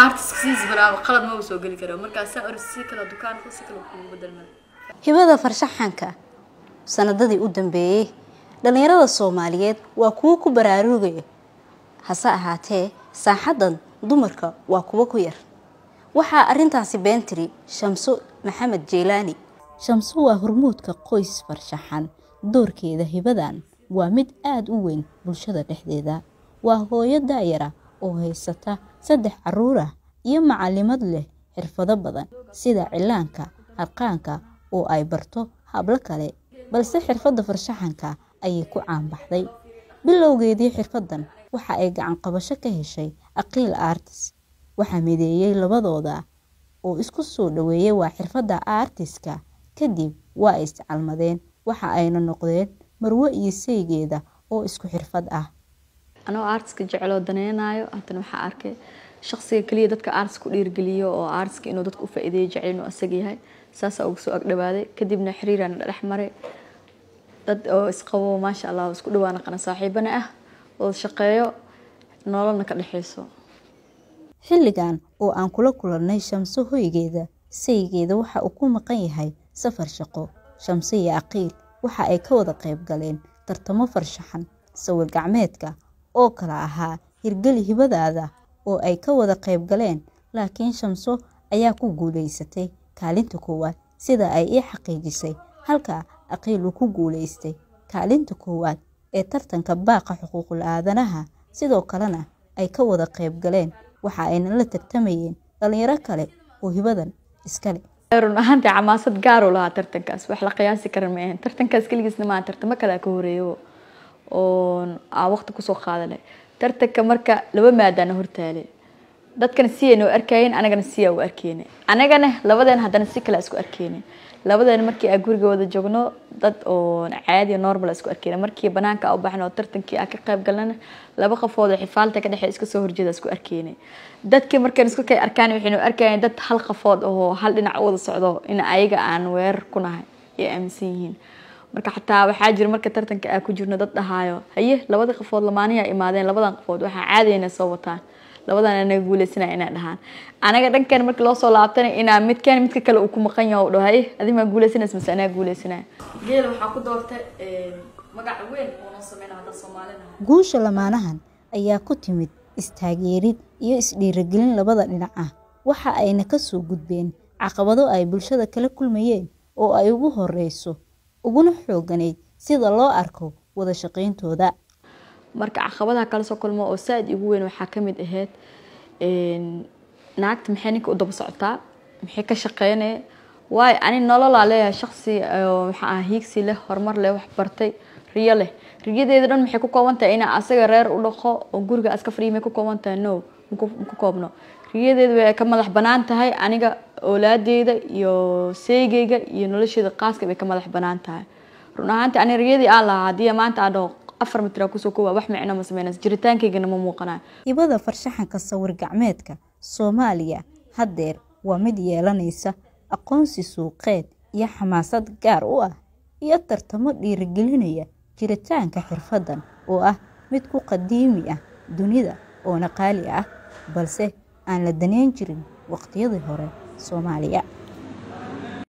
artist siis baraabo qalad ma soo gali karo markaas aan orsi kala dukaan ku si kala ku bedelma hibada farshaxanka sanadadii u dambeeyay dhalinyarada Soomaaliyeed waa kuwa ku baraarugay hase ahaatee saaxadan dumarka waa kuwa ku yar waxa arintaasi beentiri Shamsu Maxamed Jeelani Shamsu waa hormuudka qoys farshaxan doorkeeda hibadan waa mid aad u weyn bulshada dhexdeeda waa hooyo daayara oo haysata 3 caruur ah iyo macalimad leh xirfado badan sida cilaanka harqaanka oo ay barto hablo kale balse xirfada farshaxanka ayay ku caan baxday bilowgeedii xirfadan waxa ay gacan qabasho ka heshay Aqil Arts waxa mideeyay labadooda oo isku soo dhaweeyay waa xirfada artiska kadib waa isticmaaladeen waxa ayna noqdeen marwo iyo saygeeda oo isku xirfad ah anoo artiska jecelo daneenayo hadana waxa arkay shakhsiga kaliya dadka arts ku dhiirgeliyo oo artska inuu dadku u faa'iideeyo jecel inuu asaga yahay saas ugu soo agdhawaaday kadibna xiriirana dhex maray dad oo isqabo ma sha Allah isku dhawaana qana saaxiibana ah oo shaqeeyo nololna ka dhaxayso xilligan oo aan kula kulannay Shamsu hoygeeda saygeeda waxa uu ku maqan yahay safar shaqo Shamsu iyo Aqil waxa ay ka wada qayb galeen tartamo farshaxan sawir gacmeedka oo kala ahaa hirgali hibadaada oo ay ka wada qayb galeen laakiin Shamsu ayaa ku guuleysatay kaalinta koowaad sida ay ii xaqiijisay halka Aqil uu ku guuleystay kaalinta koowaad ee tartanka baaqa xuquuqul aadanaha sidoo kalena ay ka wada qayb galeen waxa ayna la tartamayeen dhalinyaro kale oo hibadan iska leh run ahaantii xamaasad gaar u lahaa tartankaas wax la qiyaasi karin ma ahan tartankaas kaligiisna ma tartamo kale ka horeeyo oo waqti ku soo qaadanay tartanka marka laba maadana hortaalay dadkan si ay noo arkayeen anagana si ay u arkeen anagana labadeen hadana si kala isku arkeen labadeen markii ay guriga wada joogno dad oo caadi normal isku arkeen markii banaanka u baxno tartankii ka qayb galnaa laba qofood xifaalta ka dhaxay iska soo horjeeda isku arkeen dadkii markaan isku kay arkaan waxay noo arkayeen dad hal qofood oo hal dhinac wada socdo in ayaga aan weer ku nahay ee aaminsan yihiin marka xataa waxa jira marka tartanka ay ku jirno dad dhahaayo haye labada qofood lamaaniya imaadeen labadan qofood waxa caadiyana soo wataan labadan anaga guuleysana inay dhahaan anaga dhankan markii loo soo laabtay inaa midka kale uu ku maqan yahay oo dhahay adima guuleysanaysa mise anaga guuleysana geel waxa ku doortay magac weyn oo noo sameeyay hada Soomaalina guusha lamaanahan ayaa ku timid istaageerid iyo isdhiirigelin labada dhinac ah waxa ayna ka soo gudbeen caqabado ay bulshada kala kulmayeen oo ay ugu horeyso uguna xooganeed sida loo arko wada shaqeyntooda marka caqabadaha kala soo kulmo oo saad ugu weyn waxa kamid ahayd naagta maxay ninka u daba socotaa maxay ka shaqeynay way ani nolol leeyahay shakhsi waxa hiigsi leh horumar leh wax bartay riyo leh riyadeeda dhan maxay ku koobantahay in asaga reer u dhaqo oo guriga aska fariimay ku koobantahay no ku koobno riyadeeda way ka madax banaan tahay aniga oolaadeeda iyo seegayga iyo nolosheeda qaaska way ka madax banaan tahay run ahaantii ani riyadii aan lahaa hadii maanta aan 4 mitir ku soo kooba wax macna ma sameeynas jiritaankayga ma muuqanaa hibada farshaxanka sawir gacmeedka Soomaaliya hadeer waa mid yeelanaysa aqoonsi suuqeed iyo xamaasad gaar u ah iyo tartamo dhiirigelinaya jiritaanka xirfadan oo ah mid ku qadiimi ah dunida oo qaali ah balse aan la daneyn jirin waqtiyadii hore Soomaaliya